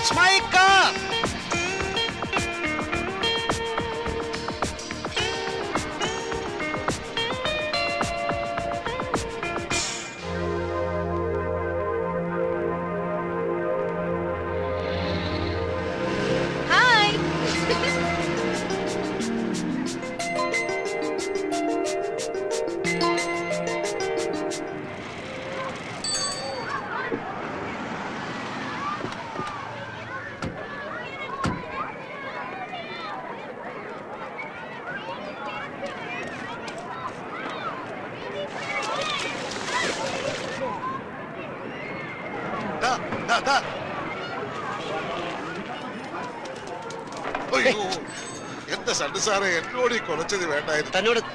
It's my car.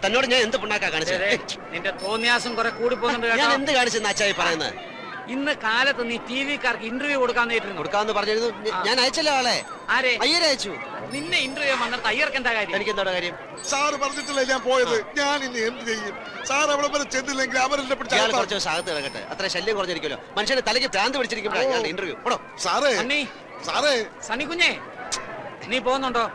തന്നോട് ഞാൻ എന്ത് പുണ്ണാക്കാ കാണിച്ചത്? നിന്റെ തോന്നിയാസം കുറെ കൂടി പോകുന്നുണ്ട്. ഞാൻ എന്ത് കാണിച്ചെന്ന് അച്ചായി പറയുന്നത്? ഇന്ന് കാലത്ത് നീ ടിവിക്കാർക്ക് ഇന്റർവ്യൂ കൊടുക്കാന്ന് പറഞ്ഞിരുന്നു. ഞാൻ അയച്ചല്ലോ ആളെ. അയ്യരെ അയച്ചു. നിന്നെ ഇന്റർവ്യൂ വന്നിട്ട് അയ്യർക്ക് എന്താ കാര്യം? എനിക്ക് എന്താ കാര്യം? സാറ് പറഞ്ഞിട്ടില്ലേ ഞാൻ പോയത്? ഞാൻ ഇനി എന്ത് ചെയ്യും? സാർ അവിടെ വരെ ചെന്നില്ലെങ്കിൽ അവരെന്നെ കുറച്ച് സാഹത്ത് കിടക്കട്ടെ. അത്ര ശല്യം കുറഞ്ഞിരിക്കുമല്ലോ. മനുഷ്യന് തലയ്ക്ക് ഭ്രാന്ത് പിടിച്ചിരിക്കുമ്പോഴാണ് ഇന്റർവ്യൂ. സാറേ സാറേ സണ്ണി കുഞ്ഞേ, നീ പോകുന്നുണ്ടോ?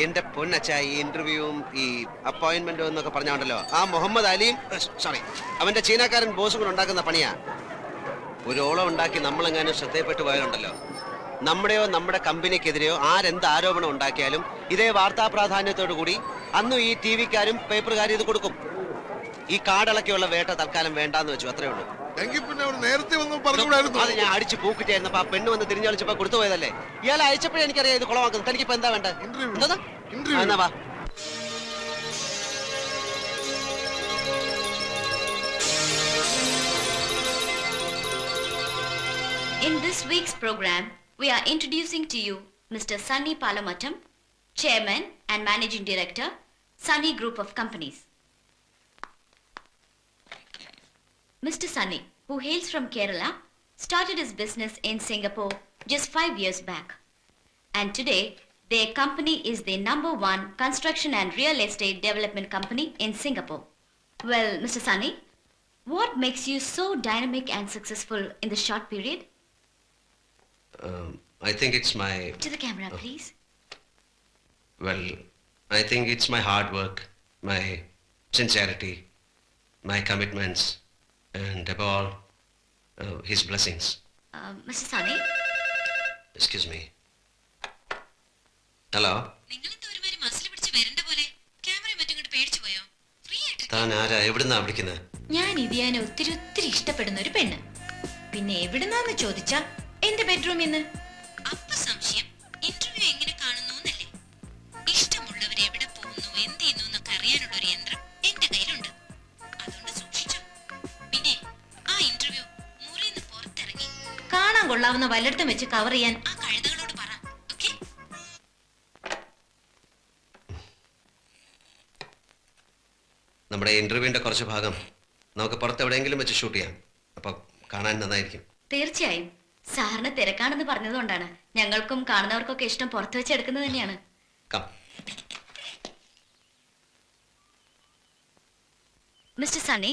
എന്റെ പൊന്നച്ചായി, ഈ ഇന്റർവ്യൂവും ഈ അപ്പോയിന്റ്മെന്റും എന്നൊക്കെ പറഞ്ഞാണ്ടല്ലോ, ആ മുഹമ്മദ് അലിയും അവന്റെ ചീനക്കാരൻ ബോസും കൂടെ ഉണ്ടാക്കുന്ന പണിയാ. ഒരു ഓളം ഉണ്ടാക്കി നമ്മളെങ്ങാനും ശ്രദ്ധയപ്പെട്ടു പോയാലുണ്ടല്ലോ, നമ്മുടെയോ നമ്മുടെ കമ്പനിക്കെതിരെയോ ആരെന്ത് ആരോപണം ഉണ്ടാക്കിയാലും ഇതേ വാർത്താ പ്രാധാന്യത്തോടു കൂടി അന്നും ഈ ടി വിക്കാരും പേപ്പറുകാരും ഇത് കൊടുക്കും. ഈ കാടളക്കെയുള്ള വേട്ട തൽക്കാലം വേണ്ടാന്ന് വെച്ചു, അത്രേ ഉള്ളൂ. അത് ഞാൻ അടിച്ച് പൂക്കിട്ടായിരുന്നു. അപ്പൊ ആ പെണ്ണ് വന്ന് തിരിഞ്ഞളിച്ചപ്പോ കൊടുത്തു പോയതല്ലേ. ഇയാളെ അയച്ചപ്പോഴേ എനിക്കറിയാം ഇത് കുളമാക്കുന്നത്. തനിക്കിപ്പോ എന്താ വേണ്ടത്? എന്നാ വാ. In this week's program, we are introducing to you Mr. Sunny Palamattam, Chairman and Managing Director, Sunny Group of Companies. Mr. Sunny, who hails from Kerala, started his business in Singapore just 5 years back. And today, their company is the #1 construction and real estate development company in Singapore. Well, Mr. Sunny, what makes you so dynamic and successful in this short period? I think it's my... To the camera, please. Well, I think it's my hard work, my sincerity, my commitments, and above all, his blessings. Mr. Sunny? Excuse me. Hello? താൻ ആരാ? എവിടുന്നാ വിളിക്കുന്നത്? ഞാൻ ഇതിയാനെ ഒത്തിരി ഇഷ്ടപ്പെടുന്ന ഒരു പെണ്ണ്. പിന്നെ എവിടുന്നാന്ന് ചോദിച്ചാ എന്റെ ബെഡ്റൂമിൽ നിന്ന്. അപ്പൊ സംശയം ഇന്റർവ്യൂ എങ്ങനെ കാണുന്നു എന്നല്ലേ? ഇഷ്ടമുള്ളവർ എവിടെ പോകുന്നു എന്ത് ചെയ്യുന്നു എന്നൊക്കെ അറിയാനുള്ള ഒരു യന്ത്രം എന്റെ കയ്യിലുണ്ട്. അതുകൊണ്ട് സൂക്ഷിച്ചോ. പിന്നെ ആ ഇന്റർവ്യൂ മുറിയിൽ നിന്ന് പുറത്തിറങ്ങി കാണാൻ കൊള്ളാവുന്ന വല്ലയിടത്തും വെച്ച് കവർ ചെയ്യാൻ ആ കഴുതകളോട് പറ. ഓക്കെ? നമ്മുടെ ഇന്റർവ്യൂവിന്റെ കുറച്ച് ഭാഗം നമുക്ക് പുറത്ത് എവിടെയെങ്കിലും വെച്ച് ഷൂട്ട് ചെയ്യാം. അപ്പൊ കാണാൻ നന്നായിരിക്കും. തീർച്ചയായും. സാറിന് തിരക്കാണെന്ന് പറഞ്ഞതുകൊണ്ടാണ്. ഞങ്ങൾക്കും കാണുന്നവർക്കൊക്കെ ഇഷ്ടം പുറത്തു വെച്ച് എടുക്കുന്നത് തന്നെയാണ്. Mr. Sunny,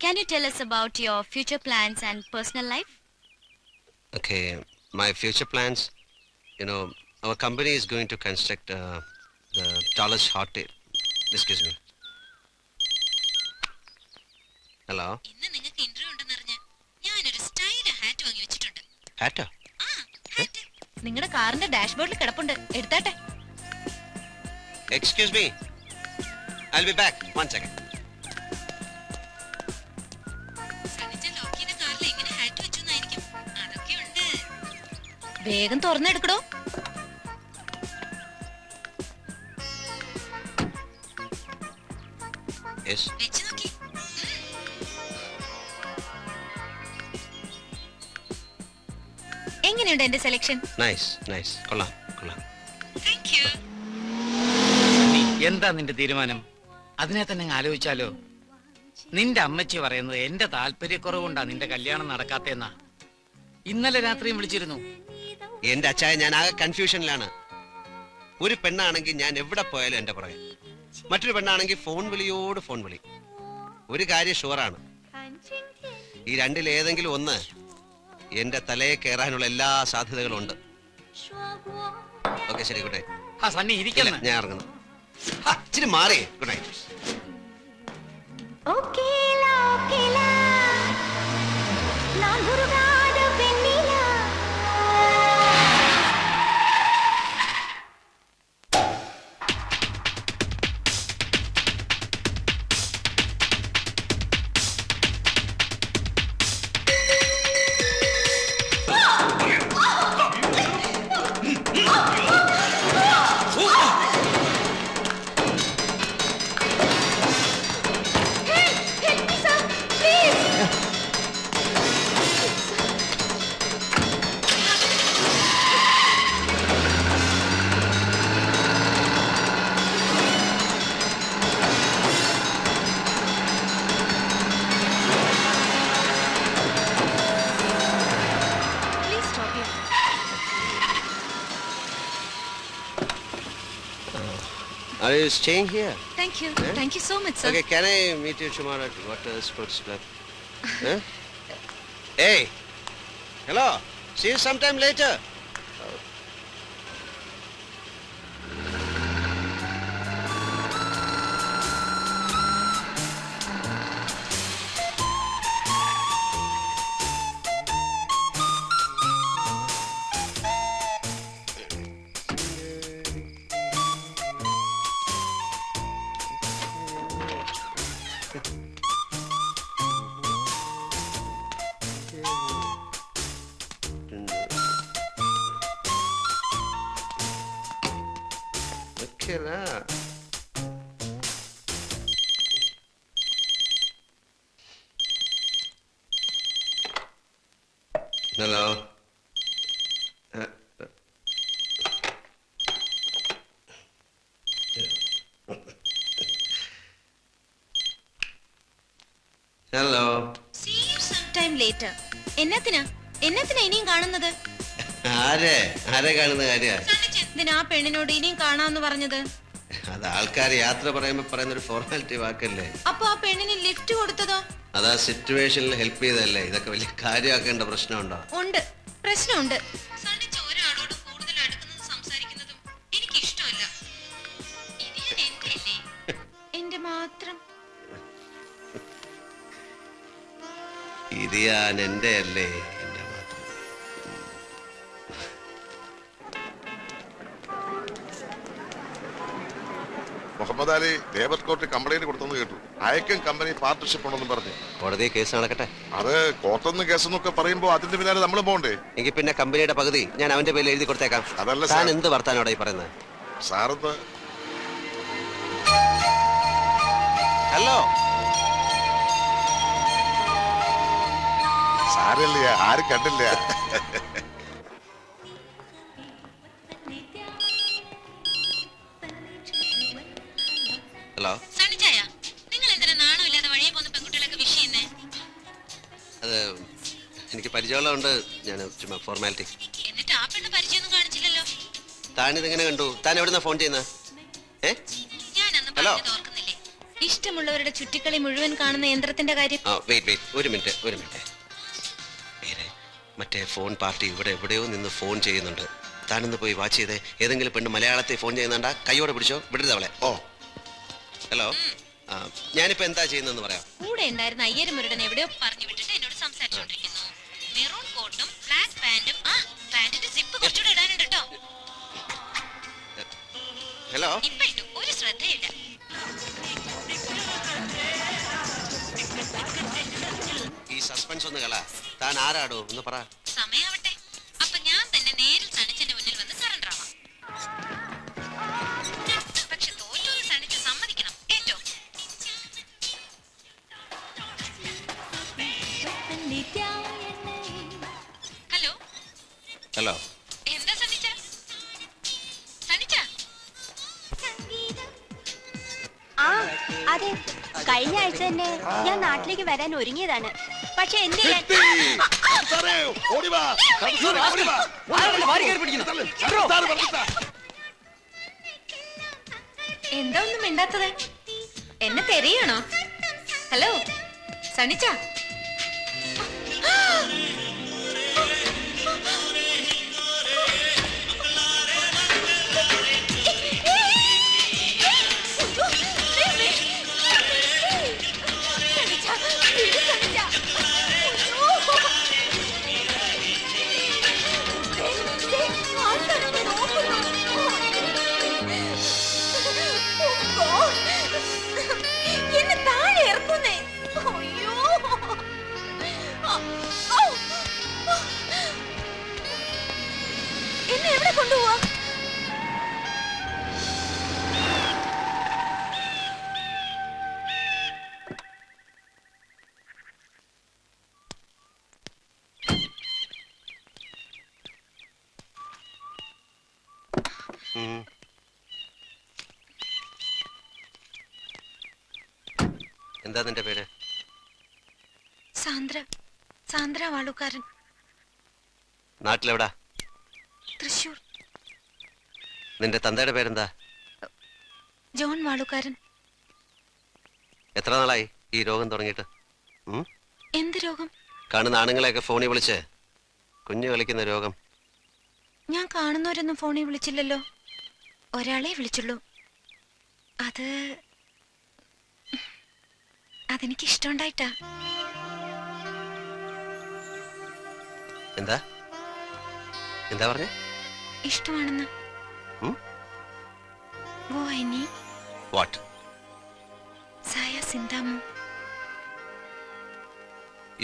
can you tell us about your future plans and personal life? Okay, my future plans, you know, our company is going to construct the tallest hotel. Excuse me. Hello? ഇന്ന് നിങ്ങൾക്ക് interview ഉണ്ടെന്ന് അറിഞ്ഞ് ഞാനൊരു style hat വാങ്ങി വെച്ചിട്ടുണ്ട്. ഹാറ്റോ? Hat നിങ്ങളുടെ കാറിന്റെ ഡാഷ്ബോർഡിൽ കിടപ്പുണ്ട്. എടുത്താട്ടെ. Excuse me. I'll be back. 1 second. വേഗം തുറന്നെടുക്കടോ. Yes. എങ്ങനെയുണ്ട് എന്റെ സെലക്ഷൻ? Nice nice. കൊള്ളാം കൊള്ളാം. Thank you. എന്താ നിന്റെ തീരുമാനം? അതിനെ തന്നെ ആലോചിച്ചാലോ? നിന്റെ അമ്മച്ചി പറയുന്നത് എന്റെ താല്പര്യക്കുറവുകൊണ്ടാ നിന്റെ കല്യാണം നടക്കാത്തെന്നാ. ഇന്നലെ രാത്രിയും വിളിച്ചിരുന്നു. എന്റെ അച്ചായ, ഞാൻ ആകെ കൺഫ്യൂഷനിലാണ്. ഒരു പെണ്ണാണെങ്കിൽ ഞാൻ എവിടെ പോയാലും എന്റെ പുറകെ, മറ്റൊരു പെണ്ണാണെങ്കിൽ ഫോൺ വിളിയോട് ഫോൺ വിളി. ഒരു കാര്യം ഷുവറാണ്, ഈ രണ്ടിലേതെങ്കിലും ഒന്ന് എന്റെ തലയെ കയറാനുള്ള എല്ലാ സാധ്യതകളും ഉണ്ട്. ഓക്കെ ശരി, ഗുഡ് നൈറ്റ്. ആ സണ്ണി ഇരിക്കല്ല, ഞാൻ ഇറങ്ങുന്നു. ഇച്ചിരി മാറി. Good night. Are you staying here? Thank you. Thank you so much, sir. Okay, can I meet you tomorrow at Water Sports Club? Huh? Hey! Hello! See you sometime later. Hello. Hello. See you sometime later. എന്നത്തിനാ ഇനിയും കാണുന്നത്? ആരെ കാണുന്ന കാര്യ? എന്തിനാ ആ പെണ്ണിനോട് ഇനിയും കാണാന്ന് പറഞ്ഞത്? അത് ആൾക്കാർ യാത്ര പറയുമ്പോ പറയുന്ന ഒരു ഫോർമാലിറ്റി വാക്കല്ലേ. അപ്പൊ ആ പെണ്ണിന് ലിഫ്റ്റ് കൊടുത്തതോ? അതാ സിറ്റുവേഷനിൽ ഹെൽപ്പ് ചെയ്തല്ലേ. ഇതൊക്കെ വലിയ കാര്യമാക്കേണ്ട പ്രശ്നമുണ്ടോ? ഉണ്ട്, പ്രശ്നമുണ്ട്. ഒരാളോട് കൂടുതൽ അടുക്കുന്നതും സംസാരിക്കുന്നതും എനിക്ക് ഇഷ്ടമല്ല. എന്റെ മാത്രം. ഇത് ഞാൻ എന്റെ അല്ലേ, എന്റെ മാത്രം. Muhammad Ali labour court complaint കൊടുത്തെന്ന് കേട്ടു. അയക്കും കമ്പനി പാർട്ണർഷിപ്പ് ഉണ്ടെന്നും പറഞ്ഞു. കോടതി കേസ് നടക്കട്ടെ. അത് കോർട്ടെന്ന് കേസെന്നൊക്കെ പറയുമ്പോ അതിന്റെ പിന്നാലെ നമ്മൾ പോകണ്ടേ? എങ്കിൽ പിന്നെ കമ്പനിയുടെ പകുതി ഞാൻ അവന്റെ പേരിൽ എഴുതി കൊടുത്തേക്കാം. അതല്ല താൻ എന്ത് വർത്താനോടെ ഈ പറയുന്നത്? സാറെന്ന് ഹലോ സാരല്ലേ, ആരും കണ്ടില്ല. ഹലോ, നിങ്ങൾ എന്തിനാ നാണമില്ലാതെ വഴിയെ പോകുന്ന പെൺകുട്ടികളൊക്കെ വിഷ് ചെയ്യുന്നേ? അത് എനിക്ക് പരിചയമുള്ളതുകൊണ്ട് ഞാൻ ചുമ്മാ ഫോർമാലിറ്റി. എന്നിട്ട് ആ പെണ്ണ് പരിചയമൊന്നും കാണിച്ചില്ലല്ലോ. താൻ ഇതെങ്ങനെ കണ്ടു? താൻ എവിടുന്നാ ഫോൺ ചെയ്യുന്നത്? ഞാൻ അന്ന് പറഞ്ഞത് ഓർക്കുന്നില്ലേ? ഇഷ്ടമുള്ളവരുടെ ചുറ്റിക്കളി മുഴുവൻ കാണുന്ന യന്ത്രത്തിന്റെ കാര്യം. ഒരു മിനിറ്റ്. മറ്റേ ഫോൺ പാർട്ടി ഇവിടെ എവിടെയോ നിന്ന് ഫോൺ ചെയ്യുന്നുണ്ട്. താനൊന്ന് പോയി വാച്ച് ചെയ്തേ. ഏതെങ്കിലും പെണ്ണ് മലയാളത്തിൽ ഫോൺ ചെയ്യുന്നുണ്ടാ കൈയോടെ പിടിച്ചോ, വിടരുത് അവളെ. ഹലോ, ഞാനിപ്പോ എന്താ ചെയ്യുന്നതെന്ന് പറയാം. കൂടെ ഉണ്ടായിരുന്ന അയ്യരമുരുടൻ എവിടെയോ പറഞ്ഞു വിട്ടിട്ട് എന്നോട് സംസാരിച്ചോണ്ടിരിക്കുന്നു. മെറൂൺ കോട്ടും ബ്ലാക്ക് പാന്റും. പാന്റിന്റെ സിപ്പ് കുറച്ചുകൂടെ ഇടാനുണ്ട് കേട്ടോ. ഹലോ, ഇപ്പൊ ഇട്ടു, ഒരു ശ്രദ്ധയില്ല. ഈ സസ്പെൻസ് ഒന്ന് കള. താൻ ആരാടോ ഒന്ന് പറ. സമയാവട്ടെ, അപ്പൊ ഞാൻ തന്നെ നേരിൽ സണിച്ചന്റെ മുന്നിൽ വന്ന് സറണ്ടർ ആവാം. പക്ഷെ തോറ്റോന്ന് സണിച്ച് സമ്മതിക്കണം. ഏറ്റവും ഹലോ, എന്താ സണിച്ച? അതെ, കഴിഞ്ഞ ആഴ്ച തന്നെ ഞാൻ നാട്ടിലേക്ക് വരാൻ ഒരുങ്ങിയതാണ്. പക്ഷെ എന്ത് ചെയ്യാൻ? എന്താ ഒന്നും മിണ്ടാത്തത്? എന്നെ തെരയാണോ? ഹലോ സണിച്ച, കൊണ്ടുപോവാ? എന്താ നിന്റെ പേര്? സാന്ദ്ര. സാന്ദ്ര വാളുകാരൻ. നാട്ടിലെവിടാ? തൃശൂർ. നിന്റെ തന്തയുടെ പേരെന്താ? ജോൺ വാളുകാരൻ. എത്ര നാളായി ഈ രോഗം തുടങ്ങിയിട്ട്? എന്ത് രോഗം? കാണുന്ന ആണുങ്ങളെയൊക്കെ ഫോണിൽ വിളിച്ച് കുഞ്ഞു കളിക്കുന്ന രോഗം. ഞാൻ കാണുന്നവരൊന്നും ഫോണിൽ വിളിച്ചില്ലല്ലോ. ഒരാളെ വിളിച്ചുള്ളൂ. അതെനിക്ക് ഇഷ്ടമുണ്ടായിട്ടാ. എന്താ എന്താ പറഞ്ഞേ? ഇഷ്ടമാണെന്ന്. वो है नहीं What? saya cintamu.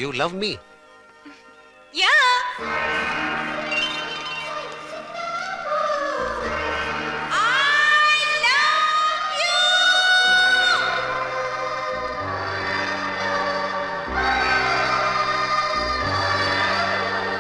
You love me?